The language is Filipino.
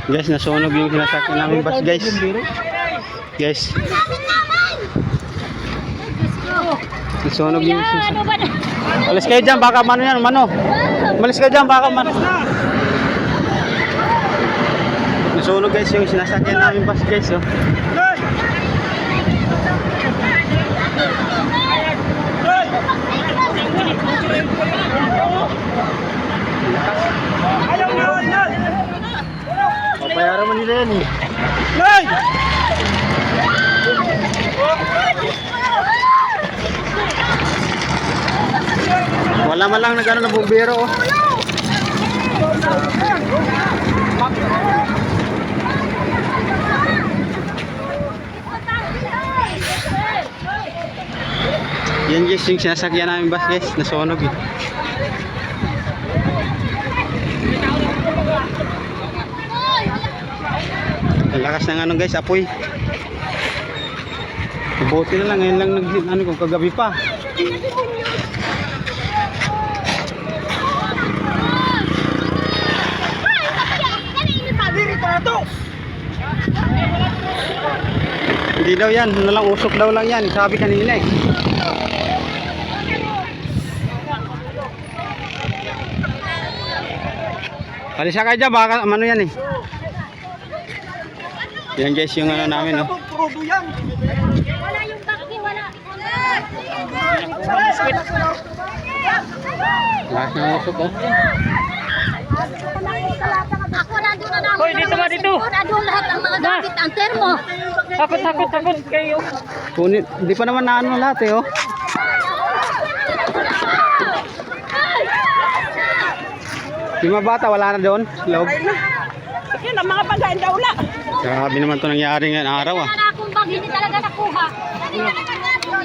Guys, nasunog yung sinasakyan namin bus, guys. Guys. Nasunog yung sinasakyan. Alis kayo dyan, baka mano yan, mano. Malis kayo dyan, baka mano. Nasunog guys yung sinasakyan namin bus, guys. Oh. Payaran mo nila yan eh. Wala man lang nagano na bumbero oh. Yan guys yung sinasakyan namin bus guys, nasunog eh. Ang lakas ng ano guys, apoy. Buti na lang, ngayon lang ano kung kagabi pa. Hindi daw yan, ano lang, usok daw lang yan, sabi kanina eh. Kalisa kayo dyan, baka ano yan eh. Yan guys yung ano namin no. Wala yung bakti, wala. Lakas ng usok oh. Ako nandun na namin. Hoy, dito ba dito? Nandun lahat ang mga gamit, ang termo. Takot kayo. Punit, hindi pa naman naano lahat eh oh. Yung mga bata wala na doon, loob. Yan ang mga pagkain daw na. Grabe naman ito nangyari ngayong araw ah. Wala akong bag, hindi talaga nakuha. Hindi talaga nakuha.